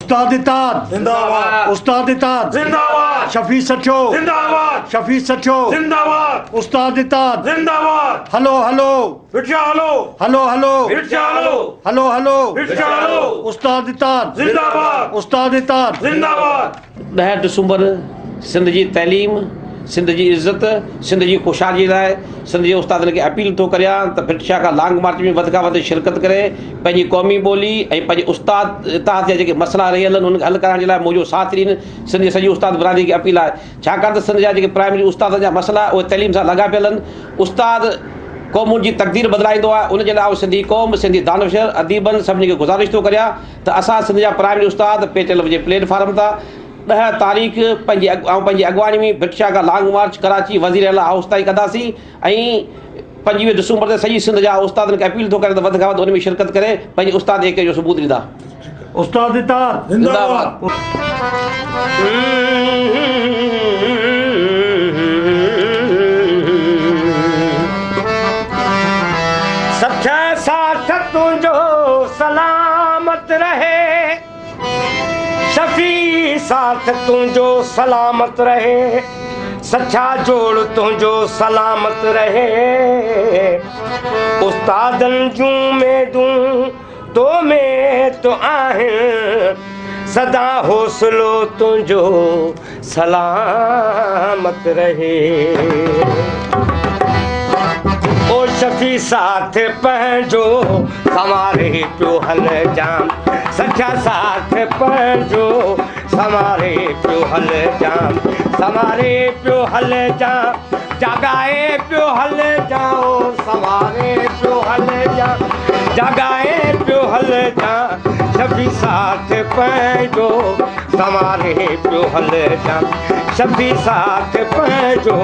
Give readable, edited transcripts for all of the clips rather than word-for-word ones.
उस्ताद इताद जिंदाबाद, उस्ताद इताद जिंदाबाद, शफी सचो जिंदाबाद, शफी सचो जिंदाबाद, उस्ताद इताद जिंदाबाद, हलो हलो रिक्शा हलो, हलो हलो रिक्शा हलो, हलो हलो रिक्शा हलो, उस्ताद इताद जिंदाबाद, उस्ताद इताद जिंदाबाद। 10 दिसंबर सिंध जी तइलीम, सिंध जी इज़त, सिंध जी ख़ुशहाली लाइ सिंध जे उस्तादनि खे अपील थो करियां त ब्रिटिशा खां लॉन्ग मार्च में वधि खां वधि शिरकत करे पंहिंजी क़ौमी ॿोली ऐं पंहिंजे उस्ताद इताद जा जेके मसइला रहियल आहिनि उनखे हल करण जे लाइ मुंहिंजो साथ ॾियनि। सिंध जी सॼी उस्ताद बिरादरी खे अपील आहे, छाकाणि त सिंध जा जेके प्राइमरी उस्ताद जा मसइला उहे तइलीम सां लॻा पियल आहिनि। उस्ताद क़ौमुनि जी तक़दीर बदिलाईंदो आहे, उनजे लाइ सिंधी क़ौम, सिंधी दानिशर, अदीबनि सभिनी खे गुज़ारिश थो करियां त असां सिंध जा प्राइमरी उस्ताद पेटल जे प्लेटफार्म तां 10 तारीख़ पंहिंजी अॻुवाणी में ब्रिटिशा खां लॉन्ग मार्च कराची वज़ीर आला हाउस ताईं कंदासीं ऐं 25 दिसंबर ते सॼी सिंध जा उस्तादनि खे अपील थो करे त वधि खां वधि उन में शिरकत करे पंहिंजे उस्ताद एके जो सबूत ॾींदा। उस्ताद इताद जिंदाबाद। सच्चा साथ तुझो सलामत रहे, शफी साथ तुझो सलामत रहे, सच्चा जोड़ तुझो सलामत रहे। उस्तादन जूं में दूं तो में तो आहिनि, सदा हौसलो तुझो सलामत रहे। ओ शफी साथ पंहिंजो संवारे पियो हल जाम, सच्चा साथ पंहिंजो संवारे पियो हल जाम, संवारे पियो हल जाम, जगाए पियो हल जाओ, संवारे पियो हल जाम, जगाए पियो हल जाम। शफी साथ पंहिंजो संवारे पियो हल जाम, शफी साथ पंहिंजो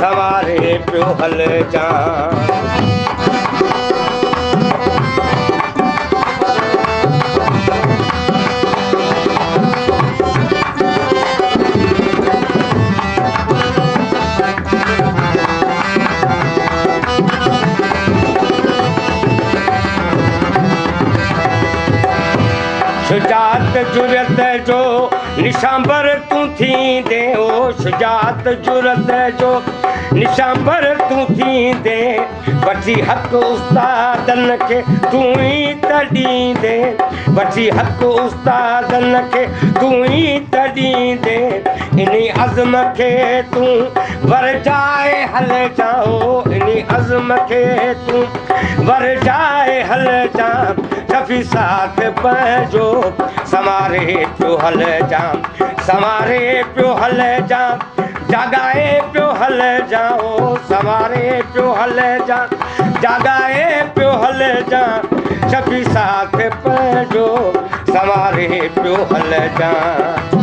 संवारे पियो हल जाम। शुजात जुरत जो निशांबर तूं थींदे, ओ शुजात जुरत जो निशांबर तूं थींदे, वठी हक़ उस्तादनि खे तूं ई त ॾींदे, वठी हक़ उस्तादनि खे तूं ई त ॾींदे। इन्ही अज़म खे तूं वरजाए हल जाओ, इन्ही अज़म खे तूं वरजाए हल जाम। शफी साथ पंहिंजो संवारे पियो हल जाम, संवारे पियो हल जाम, जगाए पियो हल जाओ, संवारे पियो हल जाम, जगाए पियो हल जाम। शफी साथ पंहिंजो संवारे पियो हल जाम।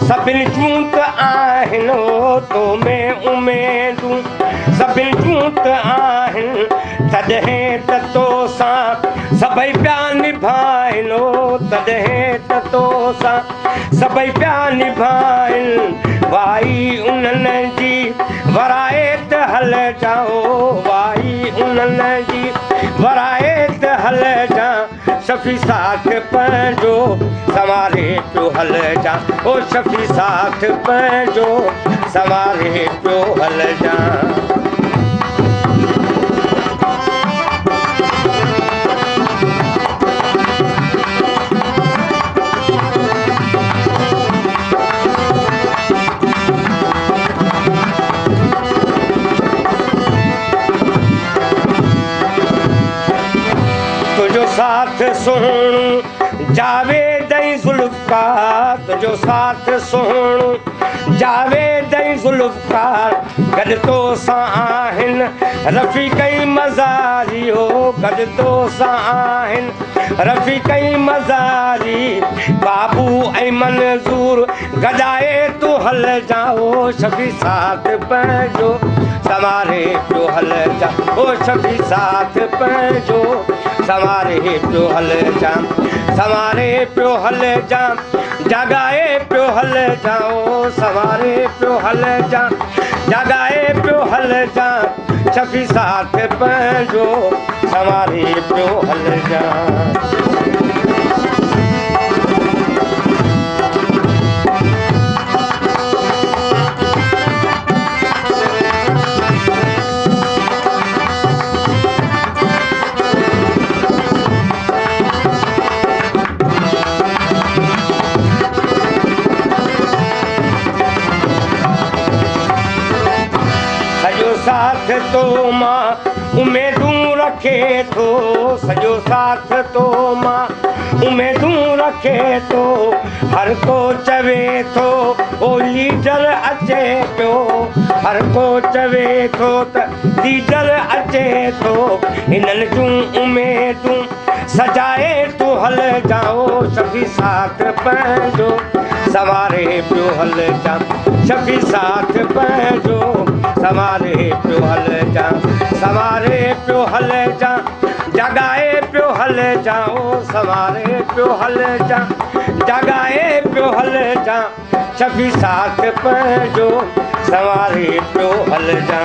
सभिनी जूं त आहिनि, तो में उमेदूं सभिनी जूं त आहिनि, तॾहिं त तोसां सभई पिया निभाइनि, तॾहिं त तोसां सभई पिया निभाइनि। वाई उन्हनि जी वरायत हल जाओ, वाई उन्हनि जी वरायत हल जा। शफी साथ पंहिंजो संवारे पियो हल जा, ओ शफी साथ पंहिंजो संवारे पियो हल जा। तुझो साथ सुहिणो जावेद ऐं ज़ुल्फ़कार, तुझो साथ सुहिणो जावेद ऐं ज़ुल्फ़कार, गॾु तोसां आहिनि रफ़ीक़ई मज़ारी हो गॾु तो सां आहिनि रफ़ीक़ई मज़ारी बाबू ऐं मंज़ूर गॾाए तूं हल जाओ शफ़ी साथ पंहिंजो संवारे पियो हल जा ओ शफ़ी साथ पंहिंजो संवारे पियो हल जा संवारे पियो हल जा जॻाए पियो हल जाओ संवारे पियो हल जा जॻाए पियो हल जा शफ़ी साथ पंहिंजो संवारे पियो हल जा सॼो साथ तो मां उमेदूं रखे थो सॼो साथ तो मां उमेदूं रखे थो हर को चवे थो ओ लीडर अचे पियो हर को चवे थो त लीडर अचे थो हिननि जूं उमेदूं सजाए तूं हल जाओ शफ़ी साथ पंहिंजो संवारे पियो हल जा शफ़ी साथ पंहिंजो संवारे पियो हल जा संवारे पियो हल जा जॻाए पियो हल जा ओ संवारे पियो हल जा जॻाए पियो हल जा शफ़ी साथ पंहिंजो संवारे पियो हल जा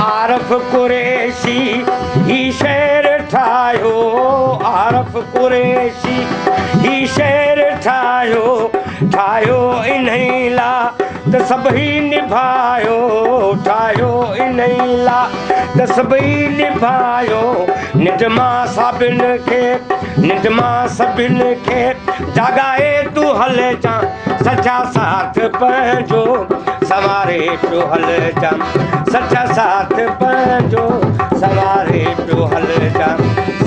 आरफ कुरैशी ही शेर ठाहियो आरफ कुरैशी ही शेर ठाहियो ठाहियो इन्ही ला त सभई निभायो ठाहियो इन्ही ला त सभई निभायो निजमा सभिनि खे निजमा सभिनि खे जॻाए तूं हल जा सच्चा साथ पंहिंजो संवारे पियो हल जा सच्चा साथ पंहिंजो संवारे पियो हल जा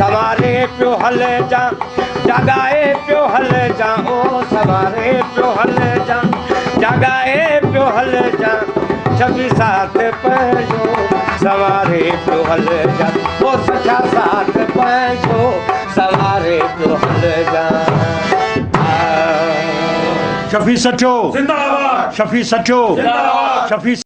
संवारे पियो हल जा जॻाए पियो हल जा ओ संवारे पियो हल जा जॻाए पियो हल जा शफ़ी साथ पंहिंजो संवारे पियो हल जा ओ सच्चा साथ पंहिंजो संवारे पियो हल जा शफ़ी सचो जिंदाबाद शफ़ी सचो जिंदाबाद शफ़ी